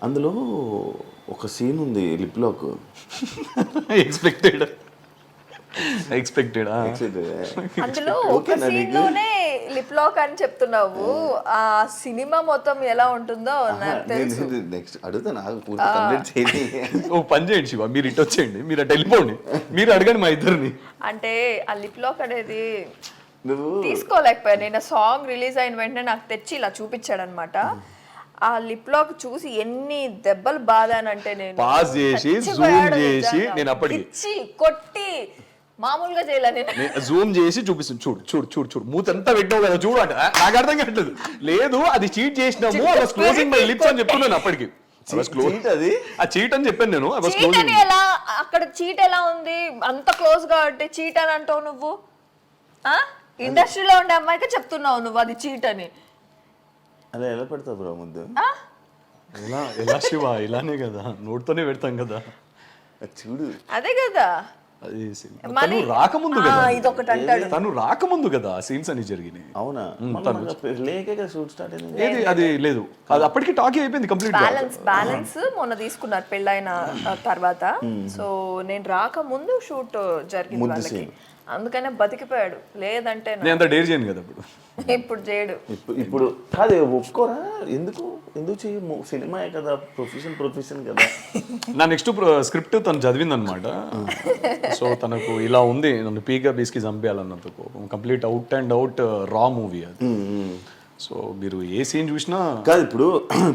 అందులో ఒక సీన్ ఉంది లిప్ లాక్. ఎక్స్పెక్టెడ్ అందులో ఒక సీన్ లోనే లిప్ లాక్ అని చెప్తున్నావు. ఆ సినిమా మొత్తం ఎలా ఉంటుందో నాకు తెలుసు. నెక్స్ట్ అడుగుతా, నాకు పూర్తి కంప్లీట్ చేయండి. ఓ పని చేయండి శివ, మీరు ఇటు వచ్చేయండి, మీరు అటు వెళ్ళిపోండి, మీరు అడగండి మా ఇద్దరిని. అంటే ఆ లిప్ లాక్ అనేది నువ్వు తీసుకోలేకపోయా. నేను సాంగ్ రిలీజ్ అయిన వెంటనే నాకు తెచ్చి ఇలా చూపించాడు అనమాట. ఆ లిప్ లాక్ చూసి ఎన్ని దెబ్బలు బాధానంటే నేను పాస్ చేసి జూమ్ చేసి నేను అప్పటికి ఇచ్చి కొట్టి మామూలుగా చేయలే నేను. జూమ్ చేసి చూపిస్తుంది, చూడు చూడు చూడు చూడు మూతంతా పెట్టావు కదా చూడు అంటే నాకు అర్థం కావట్లేదు. లేదు అది చీట్ చేసినాము, I was closing my lips అని చెప్తున్నాను అప్పటికి. అది ఆ చీట్ అని చెప్పాను నేను. చీట్ అని ఎలా, అక్కడ చీట్ ఎలా ఉంది? అంత క్లోజ్ గా అంటే చీట్ అని అంటావు నువ్వు? ఇండస్ట్రీలో ఉండే అమ్మాయికి చెప్తున్నావు నువ్వు అది చీట్ అని. అలా ఎలా పెడతావు బ్రో ముద్దు? ఎలా శివ, ఇలానే కదా, నోటితోనే పెడతాం కదా. చూడు అదే కదా, తను రాకముందు కదా, ఇదొకటి అంటాడు. తను రాకముందు కదా సీన్స్ అని జరిగినాయి. అవునా? లేకే కదా షూట్ స్టార్ట్ అయింది. ఏది అది లేదు, అది అప్పటికి టాక్ అయిపోయింది కంప్లీట్. బ్యాలెన్స్ మొన్న తీసుకున్నారు పెళ్ళైన తర్వాత. సో నేను రాకముందు షూట్ జరిగింది వాళ్ళకి, అందుకనే బతికిపోయాడు. లేదంటే నేను అంత డేర్ చేయను కదా ఇప్పుడు చేయడు. ఇప్పుడు కాదు ఒప్పుకోరా? ఎందుకు ఎందుకు చేయము? సినిమాయే కదా, ప్రొఫెషన్ కదా. నా నెక్స్ట్ స్క్రిప్ట్ తను చదివింది అనమాట. సో తనకు ఇలా ఉంది, నన్ను పీగా బీస్కి చంపేయాలన్నందుకు కంప్లీట్ అవుట్ అండ్ అవుట్ రా మూవీ అది. సో మీరు ఏ సీన్ చూసినా కాదు. ఇప్పుడు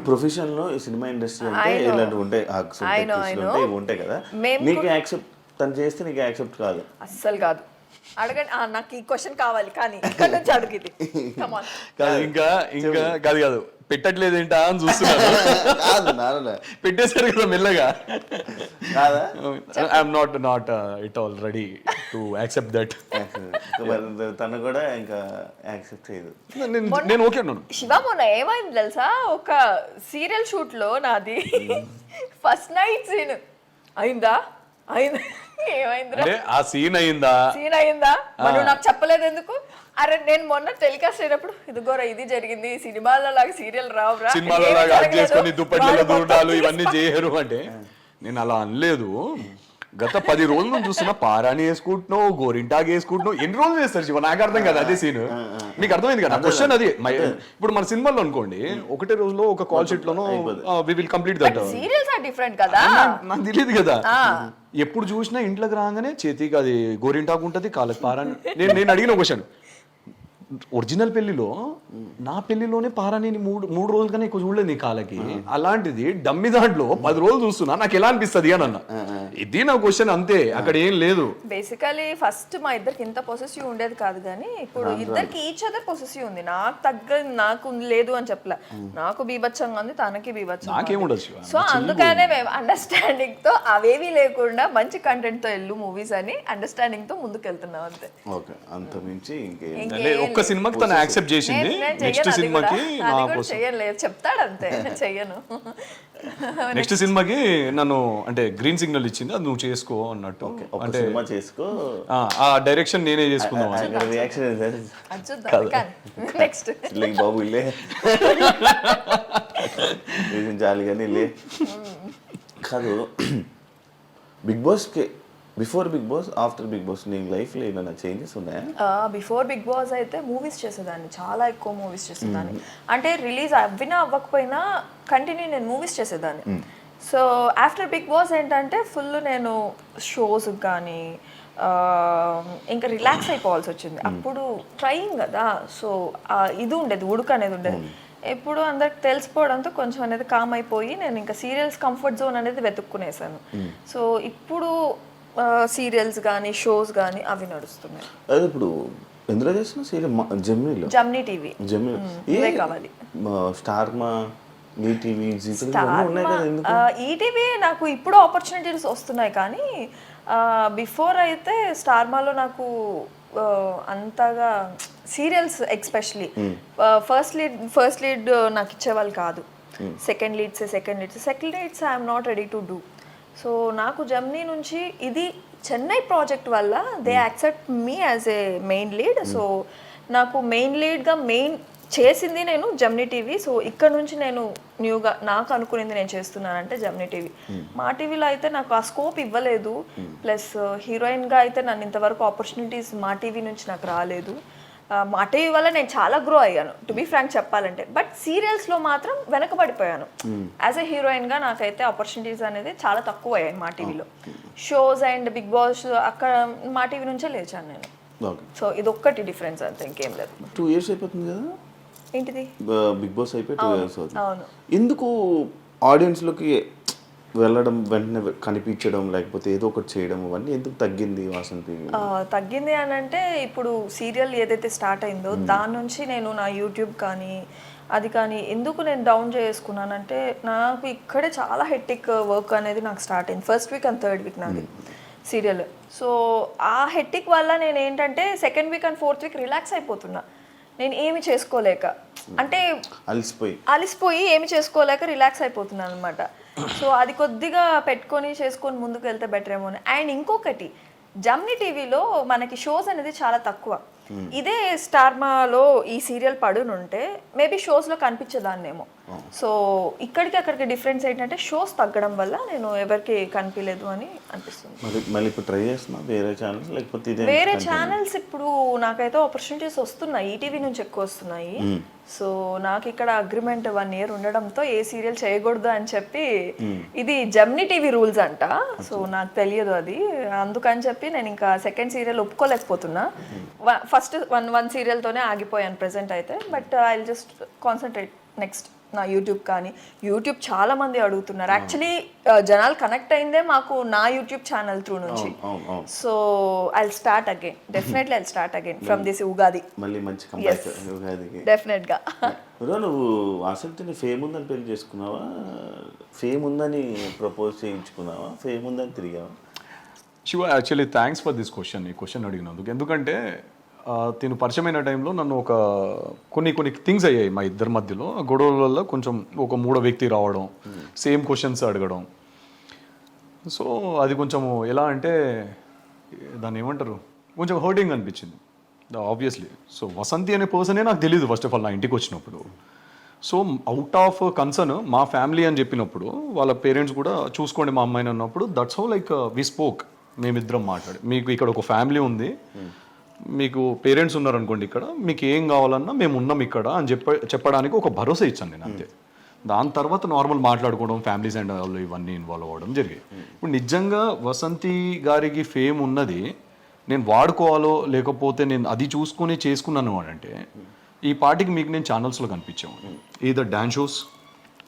ప్రొఫెషన్ లో సినిమా ఇండస్ట్రీ అంటే ఇలాంటివి ఉంటాయి, ఇవి ఉంటాయి కదా. నీకు యాక్సెప్ట్, తను చేస్తే నీకు యాక్సెప్ట్ కాదు? అస్సలు కాదు. అడగండి, నాకు ఈ క్వశ్చన్ కావాలి కానీ ఇక్కడ నుంచి అడుగుది. ఇంకా ఇంకా కాదు కాదు పెట్టట్లేదు ఏంటా అని చూస్తున్నాను. పెట్టేశారు కదా మెల్లగా. I'm not it all ready to accept that. తను కూడా ఇంకా యాక్సెప్ట్ చేయదు. నేను ఓకే అన్నాను. శివ మొన్న ఏమైంది తెలుసా, ఒక సీరియల్ షూట్ లో నాది ఫస్ట్ నైట్ సీన్ అయిందా? ఏమైంది? ఆ సీన్ అయిందా మనం నాకు చెప్పలేదు ఎందుకు? అరే నేను మొన్న టెలికాస్ట్ అయినప్పుడు ఇదిగోరా ఇది జరిగింది, సినిమాలో లాగా సీరియల్ రావురా, సినిమాలో లాగా చేసుకొని దుప్పట్లు దూడాలు ఇవన్నీ చేయరు అంటే నేను అలా అనలేదు. గత 10 రోజుల నుంచి చూస్తున్నా పారాని వేసుకుంటున్నావు, గోరింటాకి వేసుకుంటున్నావు, ఎన్ని రోజులు చేస్తారు శివ? నాకు అర్థం కదా అదే సీన్. మీకు అర్థమైంది కదా క్వశ్చన్ అది. ఇప్పుడు మన సినిమాలో అనుకోండి, ఒకటే రోజులో ఒక కాల్ షీట్ లోనో we will complete that. Serials are different కదా, నాకు తెలియదు కదా. ఎప్పుడు చూసినా ఇంట్లోకి రాగానే చేతికి అది గోరింటాకు ఉంటుంది, కాళ్ళకి పారాని. నేను అడిగిన క్వశ్చన్, ఒరిజినల్ పెళ్లిలో నా పెళ్లిలోనే పారాని మూడు రోజులు కన్నా ఎక్కువ చూడలేదు నీ కాళ్ళకి, అలాంటిది డమ్మి దాంట్లో 10 రోజులు చూస్తున్నా, నాకు ఎలా అనిపిస్తుంది అని అన్న. ఇది నా క్వశ్చన్ అంతే, అక్కడ ఏం లేదు. బేసికలీ ఫస్ట్ మా ఇద్దరికి ఇంత పొసెసివ్ ఉండేది కాదు, కానీ ఇప్పుడు ఇద్దరికి ఈచ్ అదర్ పొసెసివ్ ఉంది. నాకు లేదు అని చెప్పలే, నాకు బీభత్సంగా ఉంది, తనకి బీభత్సంగా నాకేముండదు. సో అందుకనే మేము అండర్స్టాండింగ్ తో, అవేవి లేకుండా మంచి కంటెంట్ తో వెళ్ళు మూవీస్ అని అండర్స్టాండింగ్ తో ముందుకు వెళ్తున్నాం అంతే. అంత మించి ఒక్క సినిమాకి తను యాక్సెప్ట్ చేసింది, నెక్స్ట్ సినిమాకి చేయలేదు చెప్తాడు అంతే, చెయ్యను. నెక్స్ట్ సినిమాకి నన్ను అంటే గ్రీన్ సిగ్నల్ ఇచ్చింది, అది నువ్వు చేసుకో అన్నట్టు. అంటే చేసుకో, ఆ డైరెక్షన్ నేనే చేసుకుందాం. నెక్స్ట్ బాబు ఇల్లే చాలు కానీ లే కాదు. బిగ్ బాస్కి before big boss, after big boss నీ లైఫ్లో ఏమైనా చేంజెస్ ఉన్నాయా? బిఫోర్ బిగ్ బాస్ అయితే మూవీస్ చేసేదాన్ని, చాలా ఎక్కువ మూవీస్ చేసేదాన్ని. అంటే రిలీజ్ అవ్వినా అవ్వకపోయినా కంటిన్యూ నేను మూవీస్ చేసేదాన్ని. సో ఆఫ్టర్ బిగ్ బాస్ ఏంటంటే ఫుల్ నేను షోస్ కానీ ఇంకా రిలాక్స్ అయిపోవాల్సి వచ్చింది. అప్పుడు ట్రైయింగ్ కదా, సో ఇది ఉండేది, ఉడుకు అనేది ఉండేది. ఎప్పుడు అందరికి తెలిసిపోవడంతో కొంచెం అనేది కామ్ అయిపోయి నేను ఇంకా సీరియల్స్ కంఫర్ట్ జోన్ అనేది వెతుక్కునేసాను. సో ఇప్పుడు సీరియల్స్ కానీ షోస్ కానీ అవి నడుస్తున్నాయి. అది ఇప్పుడు ఎందులో చేస్తున్నా సీరియల్? జమ్నీ టీవీ, జమ్నీ కావాలి, స్టార్ మా, ఈటీవీ, ఈటీవీ నాకు ఇప్పుడు ఆపర్చునిటీస్ వస్తున్నాయి. కానీ బిఫోర్ అయితే స్టార్మాలో నాకు అంతగా సీరియల్స్ ఎక్స్పెషలీ ఫస్ట్ లీడ్ నాకు ఇచ్చేవాళ్ళు కాదు. Second leads I'm not ready to do. So నాకు జమ్నీ నుంచి ఇది చెన్నై ప్రాజెక్ట్ వల్ల they accept me as a main lead. So నాకు మెయిన్ లీడ్గా మెయిన్ చేసింది నేను జెమినీ టీవీ. సో ఇక్కడ నుంచి నేను న్యూగా నాకు అనుకునేది నేను చేస్తున్నానంటే జెమినీ టీవీ. మా టీవీలో అయితే నాకు ఆ స్కోప్ ఇవ్వలేదు, ప్లస్ హీరోయిన్గా అయితే నన్ను ఇంతవరకు ఆపర్చునిటీస్ మా టీవీ నుంచి నాకు రాలేదు. మా టీవీ వల్ల నేను చాలా గ్రో అయ్యాను, టు బీ ఫ్రాంక్ చెప్పాలంటే. బట్ సీరియల్స్లో మాత్రం వెనకబడిపోయాను. యాజ్ ఎ హీరోయిన్గా నాకైతే ఆపర్చునిటీస్ అనేది చాలా తక్కువ అయ్యాయి మా టీవీలో. షోస్ అండ్ బిగ్ బాస్ అక్కడ మా టీవీ నుంచే లేచాను నేను. సో ఇది ఒక్కటి డిఫరెన్స్ అంతే, ఇంకేం లేదు. 2 years అయిపోతుంది కదా ఏంటిది బిగ్ బాస్ అయిపోయి 2 years అవుతుంది. అవును. ఎందుకు ఆడియన్స్లోకి వెళ్ళడం, వెంటనే కనిపించడం, లేకపోతే ఏదో ఒకటి చేయడం, అవన్నీ ఎందుకు తగ్గింది వాసంతి? తగ్గింది అని అంటే ఇప్పుడు సీరియల్ ఏదైతే స్టార్ట్ అయిందో దాని నుంచి నేను నా యూట్యూబ్ కానీ అది కానీ ఎందుకు నేను డౌన్ చేసుకున్నానంటే నాకు ఇక్కడే చాలా హెక్టిక్ వర్క్ అనేది నాకు స్టార్ట్ అయింది. 1st week and 3rd week నాది సీరియల్. సో ఆ హెక్టిక్ వల్ల నేను ఏంటంటే 2nd week and 4th week relax అయిపోతున్నా. నేను ఏమి చేసుకోలేక, అంటే అలిసిపోయి ఏమి చేసుకోలేక రిలాక్స్ అయిపోతున్నాను అనమాట. సో అది కొద్దిగా పెట్టుకొని చేసుకొని ముందుకు వెళ్తే బెటర్ ఏమో అని. అండ్ ఇంకొకటి, జెమినీ టీవీలో మనకి షోస్ అనేది చాలా తక్కువ. ఇదే స్టార్మాలో ఈ సీరియల్ పడునుంటే మేబీ షోస్లో కనిపించేదాన్నేమో. సో ఇక్కడికి అక్కడికి డిఫరెన్స్ ఏంటంటే షోస్ తగ్గడం వల్ల నేను ఎవరికి కనిపించలేదు అని అనిపిస్తుంది. మళ్ళీ ఇప్పుడు ట్రై చేస్తున్నా వేరే ఛానల్స్, లేకపోతే వేరే ఛానల్స్ ఇప్పుడు నాకైతే ఆపర్చునిటీస్ వస్తున్నాయి, ఈటీవీ నుంచి ఎక్కువ వస్తున్నాయి. సో నాకు ఇక్కడ అగ్రిమెంట్ 1 year ఉండడంతో ఏ సీరియల్ చేయకూడదు అని చెప్పి, ఇది జెమినీ టీవీ రూల్స్ అంట. సో నాకు తెలియదు అది, అందుకని చెప్పి నేను ఇంకా 2nd సీరియల్ ఒప్పుకోలేకపోతున్నా. ఫస్ట్ వన్ సీరియల్తోనే ఆగిపోయాను ప్రెసెంట్ అయితే. But I will just concentrate next నా యూట్యూబ్ కానీ. యూట్యూబ్ చాలా మంది అడుగుతున్నారు యాక్చువల్లీ, జనాలు కనెక్ట్ అయిందే మాకు నా యూట్యూబ్ ఛానల్ త్రూ నుంచి. So I will start again, definitely I will start again from this Ugadi. మళ్ళీ మంచి కంబ్యాక్ ఉగాదికి డెఫినెట్ గా. నువ్వు ఆసక్తిని ఫేమ్ ఉందని పెళ్లి చేసుకున్నావా, ఫేమ్ ఉందని ప్రపోజ్ చేయించుకున్నావా, ఫేమ్ ఉందని తిరిగావా? Shiva, actually thanks for this question. ఈ క్వశ్చన్ అడిగినందుకు. ఎందుకంటే తిను పరిచయమైన టైంలో నన్ను కొన్ని థింగ్స్ అయ్యాయి మా ఇద్దరి మధ్యలో. గొడవల వల్ల కొంచెం ఒక 3వ వ్యక్తి రావడం, సేమ్ క్వశ్చన్స్ అడగడం. సో అది కొంచెం ఎలా అంటే దాన్ని ఏమంటారు, కొంచెం హర్టింగ్ అనిపించింది ఆబ్వియస్లీ. సో వసంతి అనే పర్సనే నాకు తెలియదు ఫస్ట్ ఆఫ్ ఆల్ నా ఇంటికి వచ్చినప్పుడు. సో అవుట్ ఆఫ్ కన్సర్న్ మా ఫ్యామిలీ అని చెప్పినప్పుడు వాళ్ళ పేరెంట్స్ కూడా చూసుకోండి మా అమ్మాయిని అన్నప్పుడు, that's how like we spoke. మేమిద్దరం మాట్లాడి, మీకు ఇక్కడ ఒక ఫ్యామిలీ ఉంది, మీకు పేరెంట్స్ ఉన్నారనుకోండి, ఇక్కడ మీకు ఏం కావాలన్నా మేము ఉన్నాం ఇక్కడ అని చెప్పడానికి ఒక భరోసా ఇచ్చాను నేను అంతే. దాని తర్వాత నార్మల్ మాట్లాడుకోవడం, ఫ్యామిలీస్ అండ్ వాళ్ళు ఇవన్నీ ఇన్వాల్వ్ అవ్వడం జరిగాయి. ఇప్పుడు నిజంగా వసంతి గారికి ఫేమ్ ఉన్నది నేను వాడుకోవాలో లేకపోతే నేను అది చూసుకొని చేసుకున్నాను అని అంటే, ఈ పార్టీకి మీకు నేను ఛానల్స్లో కనిపించాము. ఏదో డాన్స్ షోస్,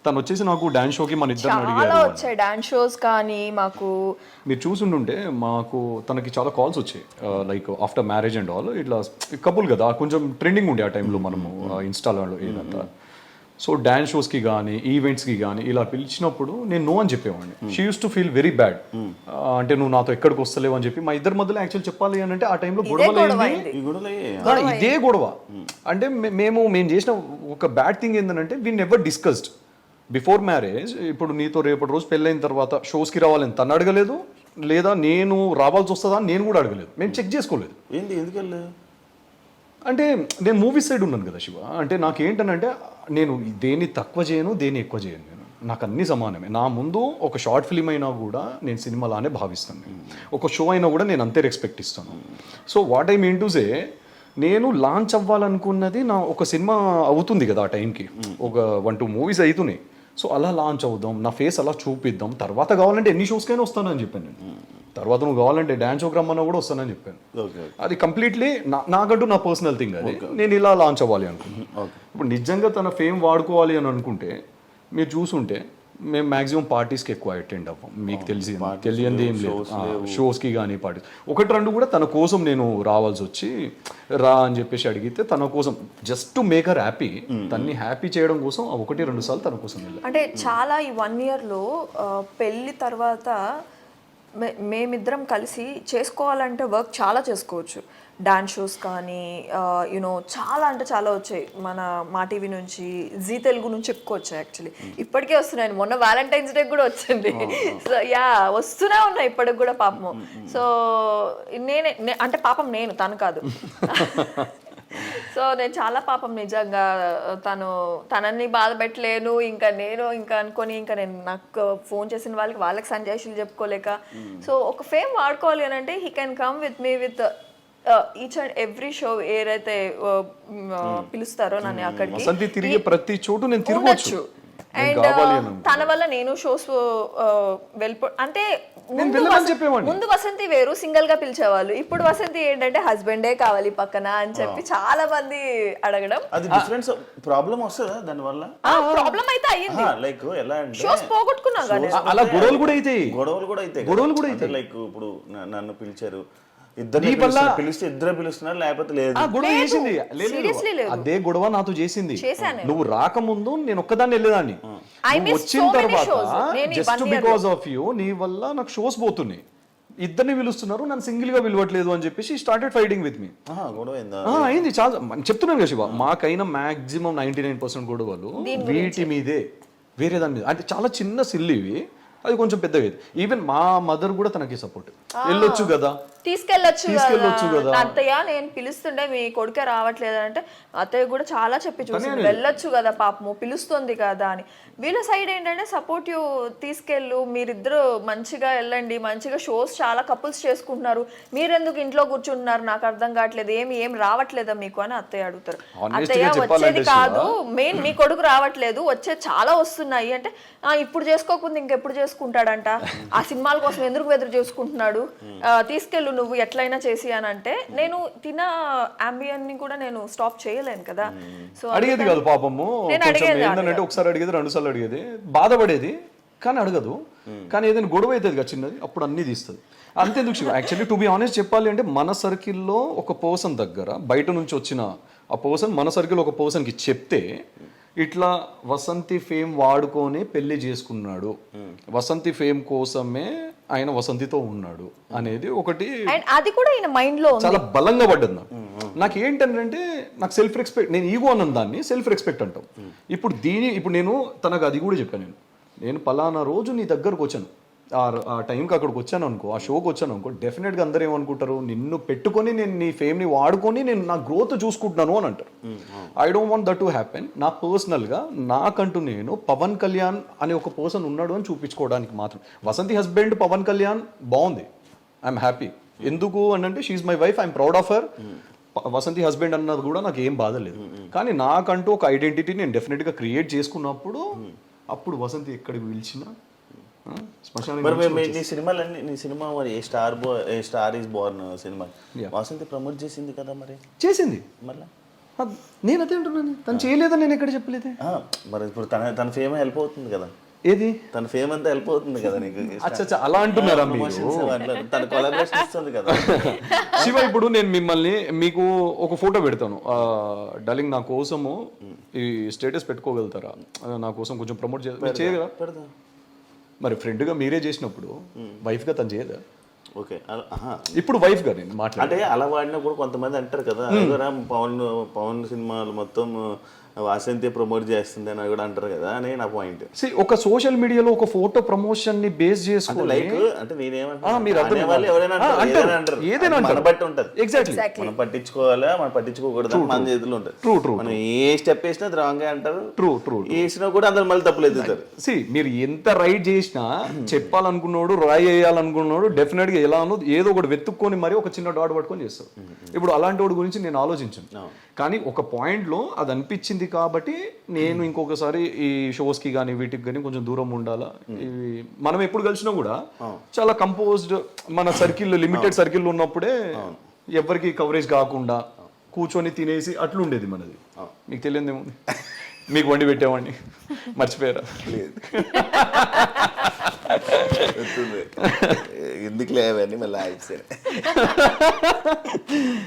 తను వచ్చేసి నాకు డాన్స్ షోకి మన ఇద్దరు అడిగారు వచ్చాయి డాన్స్ షోస్ కానీ. మాకు మీరు చూసుంటుంటే మాకు తనకి చాలా కాల్స్ వచ్చాయి, like after marriage and all. ఇట్లా కపుల్ కదా, కొంచెం ట్రెండింగ్ ఉండే ఆ టైంలో మనము ఇన్స్టాలో ఏదంతా. సో డాన్స్ షోస్కి కానీ ఈవెంట్స్కి కానీ ఇలా పిలిచినప్పుడు నేను నో అని చెప్పేవాడిని. She use to feel very bad, అంటే నువ్వు నాతో ఎక్కడికి వస్తలేవు అని చెప్పి. మా ఇద్దరి మధ్యలో యాక్చువల్ చెప్పాలి అని అంటే ఆ టైంలో ఇదే గొడవ. అంటే మేము చేసిన ఒక బ్యాడ్ థింగ్ ఏంటంటే we never discussed before marriage. ఇప్పుడు నీతో రేపటి రోజు పెళ్ళైన తర్వాత షోస్కి రావాలని తను అడగలేదు, లేదా నేను రావాల్సి వస్తుందా నేను కూడా అడగలేదు. మేము చెక్ చేసుకోలేదు. ఎందుకు అంటే నేను మూవీ సైడ్ ఉన్నాను కదా శివ. అంటే నాకేంటనంటే నేను దేన్ని తక్కువ చేయను, దేన్ని ఎక్కువ చేయను. నేను నాకు అన్ని సమానమే. నా ముందు ఒక షార్ట్ ఫిల్మ్ అయినా కూడా నేను సినిమాలానే భావిస్తాను. ఒక షో అయినా కూడా నేను అంతే రెస్పెక్ట్ ఇస్తాను. So what I mean to say, నేను లాంచ్ అవ్వాలనుకున్నది నా ఒక సినిమా అవుతుంది కదా ఆ టైంకి, ఒక 1-2 మూవీస్ అవుతున్నాయి. సో అలా లాంచ్ అవుదాం, నా ఫేస్ అలా చూపిద్దాం, తర్వాత కావాలంటే ఎన్ని షోస్కైనా వస్తానని చెప్పాను నేను. తర్వాత నువ్వు కావాలంటే డాన్స్ షోకి రమ్మన్నా కూడా వస్తానని చెప్పాను. అది కంప్లీట్లీ నాకంటూ నా పర్సనల్ థింగ్. అది నేను ఇలా లాంచ్ అవ్వాలి అనుకున్నాను. ఇప్పుడు నిజంగా తన ఫేమ్ వాడుకోవాలి అని అనుకుంటే మీరు చూసుంటే మేము మ్యాక్సిమం పార్టీస్కి ఎక్కువ అటెండ్ అవ్వం. మీకు తెలియంది ఏం లేదు, షోస్కి కానీ పార్టీస్ 1-2 కూడా తన కోసం నేను రావాల్సి వచ్చి రా అని చెప్పేసి అడిగితే తన కోసం just to make her happy, తన్ని హ్యాపీ చేయడం కోసం 1-2 సార్లు తన కోసం వెళ్ళాను. అంటే చాలా ఈ 1 yearలో పెళ్ళి తర్వాత మేమిద్దరం కలిసి చేసుకోవాలంటే వర్క్ చాలా చేసుకోవచ్చు. డాన్స్ షోస్ కానీ యూనో చాలా అంటే చాలా వచ్చాయి. మా టీవీ నుంచి, జీ తెలుగు నుంచి ఎక్కువ వచ్చాయి యాక్చువల్లీ. ఇప్పటికే వస్తున్నాయి, మొన్న వ్యాలంటైన్స్ డే కూడా వచ్చింది. సో యా వస్తూనే ఉన్నాయి ఇప్పటికి కూడా పాపము. సో అంటే పాపం నేను, తను కాదు. సో నేను చాలా పాపం నిజంగా తనని బాధ పెట్టలేను ఇంకా అనుకొని ఇంకా నేను నాకు ఫోన్ చేసిన వాళ్ళకి సంజాయిషులు చెప్పుకోలేక సో ఒక ఫేమ్ వాడుకోవాలి అని అంటే he can come with me with each and every show ఏదైతే పిలుస్తారో నన్ను అక్కడికి వసంతి తిరిగే ప్రతి చోటు నేను తిరగొచ్చు అండ్ తన వల్ల నేను షోస్ అంటే ముందు వసంతి వేరు సింగిల్ గా పిలిచేవాళ్ళు ఇప్పుడు వసంతి ఏంటంటే హస్బెండే కావాలి పక్కన అని చెప్పి చాలా మంది అడగడం అది డిఫరెన్స్ ప్రాబ్లం వస్తుందా దాని వల్ల ప్రాబ్లం అయితే అయ్యింది లైక్ ఎలా అంటే షోస్ పోగొట్టుకున్నా కానీ అలా గొడవలు కూడా అయితే గొడవలు కూడా అయితే లైక్ ఇప్పుడు నన్ను పిలిచారు ఇద్దరు పిలిస్తే ఇద్దరు పిలుస్తున్నారు లేకపోతే లేదు గొడవ చేసింది అదే గొడవ నాతో చేసింది నువ్వు రాకముందు నేను ఒక్కదాన్ని వెళ్ళేదాన్ని వచ్చిన తర్వాత జస్ట్ బికాస్ ఆఫ్ యూ నీ వల్ల నాకు షోస్ పోతున్నాయి ఇద్దరిని పిలుస్తున్నారు నన్ను సింగిల్ గా పిలవట్లేదు అని చెప్పేసి స్టార్టెడ్ ఫైటింగ్ విత్ మీ అయింది చాలా చెప్తున్నాను కదా శివ మాకైనా మాక్సిమం 99% గొడవలు వీటి మీదే వేరే దాని మీద అంటే చాలా చిన్న సిల్లివి అది కొంచెం పెద్దవి ఈవెన్ మా మదర్ కూడా తనకి సపోర్ట్ వెళ్ళొచ్చు కదా తీసుకెళ్ళొచ్చు కదా అత్తయ్య నేను పిలుస్తుండే మీ కొడుకే రావట్లేదు అంటే అత్తయ్య కూడా చాలా చెప్పి చూసింది వెళ్ళొచ్చు కదా పాపము పిలుస్తుంది కదా అని వీళ్ళ సైడ్ ఏంటంటే సపోర్టివ్ తీసుకెళ్ళు మీరిద్దరు మంచిగా వెళ్ళండి మంచిగా షోస్ చాలా కపుల్స్ చేసుకుంటున్నారు మీరెందుకు ఇంట్లో కూర్చుంటున్నారు నాకు అర్థం కావట్లేదు ఏం రావట్లేదా మీకు అని అత్తయ్య అడుగుతారు అత్తయ్య వచ్చేది కాదు మెయిన్ మీ కొడుకు రావట్లేదు వచ్చేది చాలా వస్తున్నాయి అంటే ఇప్పుడు చేసుకోకుండా ఇంకెప్పుడు చేసుకుంటాడంట ఆ సినిమాల కోసం ఎందుకు ఎదురు చేసుకుంటున్నాడు తీసుకెళ్ళు నువ్వు ఎట్లయినా చేసి అని అంటే నేను తిన అంబియన్ ని కూడా నేను స్టాప్ చేయలేను కదా సో అడిగేది కాదు పాపము ఏంటంటే ఒకసారి అడిగేది 2 సార్లు అడిగేది బాధపడేది కానీ అడగదు కానీ ఏదైనా గొడవ అవుతుంది కదా చిన్నది అప్పుడు అన్ని తీస్తుంది అంతేందుకు యాక్చువల్లీ టు బి ఆనెస్ట్ చెప్పాలి అంటే మన సర్కిల్లో ఒక పర్సన్ దగ్గర బయట నుంచి వచ్చిన ఆ పర్సన్ మన సర్కిల్ ఒక పర్సన్కి చెప్తే ఇట్లా వసంతి ఫేమ్ వాడుకొని పెళ్లి చేసుకున్నాడు వసంతి ఫేమ్ కోసమే ఆయన వసంతితో ఉన్నాడు అనేది ఒకటి అది కూడా ఆయన మైండ్ లో చాలా బలంగా పడ్డది నాకు ఏంటంటే నాకు సెల్ఫ్ రెస్పెక్ట్ నేను ఈగో అన్న దాన్ని సెల్ఫ్ రెస్పెక్ట్ అంటాం ఇప్పుడు నేను తనకు అది కూడా చెప్పాను నేను పలానా రోజు నీ దగ్గరకు వచ్చాను ఆ టైంకి అక్కడికి వచ్చాను అనుకో ఆ షోకి వచ్చాను అనుకో డెఫినెట్గా అందరూ ఏమనుకుంటారు నిన్ను పెట్టుకొని నేను నీ ఫేమ్ని వాడుకొని నేను నా గ్రోత్ చూసుకుంటున్నాను అని అంటారు I don't want that to happen నా పర్సనల్గా నాకంటూ నేను పవన్ కళ్యాణ్ అనే ఒక పర్సన్ ఉన్నాడు అని చూపించుకోవడానికి మాత్రం వసంతి హస్బెండ్ పవన్ కళ్యాణ్ బాగుంది ఐఎమ్ హ్యాపీ ఎందుకు అంటే she my wife I'm proud of her Vasanthi husband అన్నది కూడా నాకు ఏం బాధ లేదు కానీ నాకంటూ ఒక ఐడెంటిటీ నేను డెఫినెట్గా క్రియేట్ చేసుకున్నప్పుడు అప్పుడు వసంతి ఎక్కడికి పిలిచినా నీ సినిమా మరి ఏ స్టార్ ఈస్ బోర్న్ సినిమా వసంతి ప్రమోట్ చేసింది కదా మరి చేసింది మళ్ళీ నేను అదే అంటున్నాను తను చేయలేదని నేను ఎక్కడ చెప్పలేదే మరి ఇప్పుడు తన ఫేమ్ హెల్ప్ అవుతుంది కదా ఏది తన ఫేమ్ అంతా హెల్ప్ అవుతుంది కదా నీకు అచ్చా అలా అంటున్నారా తన కొలాబరేషన్ ఇస్తుంది కదా శివ ఇప్పుడు నేను మిమ్మల్ని మీకు ఒక ఫోటో పెడతాను డార్లింగ్ నా కోసము ఈ స్టేటస్ పెట్టుకోగలుగుతారా నా కోసం కొంచెం ప్రమోట్ చేయగలరా పెడతా మరి ఫ్రెండ్గా మీరే చేసినప్పుడు వైఫ్గా తను చేయదా ఓకే ఇప్పుడు వైఫ్గా నేను మాట్లాడే అంటే అలా వాడినప్పుడు కొంతమంది అంటారు కదా పవన్ సినిమాలు మొత్తం వాసంతి ప్రమోట్ చేస్తుంది అని కూడా అంటారు కదా అని నా పాయింట్ ఒక సోషల్ మీడియాలో ఒక ఫోటో ప్రమోషన్ ని బేస్ చేసుకుని లైక్ అంటే నేనేమంటారు బట్టి ఉంటది ఎగ్జాక్ట్లీ మనం పట్టించుకోవాలా మనం పట్టించుకోకూడదు మన చేతిలో ఉంటుంది ట్రూ ట్రూ మనం ఏ స్టెప్ వేసినా అది రాంగ్ అంటారు ట్రూ వేసినా కూడా అందరు మళ్ళీ తప్పులేదు మీరు ఎంత రైట్ చేసినా చెప్పాలనుకున్నాడు రాయి వేయాలనుకున్నాడు డెఫినెట్ గా ఎలా అన్నది ఏదో ఒకటి వెతుక్కొని మరి ఒక చిన్న డాట్ పట్టుకొని చేస్తారు ఇప్పుడు అలాంటి వాడి గురించి నేను ఆలోచించాను కానీ ఒక పాయింట్ లో అది అనిపించింది కాబట్టి నేను ఇంకొకసారి ఈ షోస్ కి కానీ వీటికి కానీ కొంచెం దూరం ఉండాలా మనం ఎప్పుడు కలిసినా కూడా చాలా కంపోజ్డ్ మన సర్కిల్ లిమిటెడ్ సర్కిల్ ఉన్నప్పుడే ఎవరికి కవరేజ్ కాకుండా కూర్చొని తినేసి అట్లుండేది మనది మీకు తెలియదేముంది మీకు వండి పెట్టేవాడిని మర్చిపోయారా లేదు ఎందుకు లేవని మళ్ళీ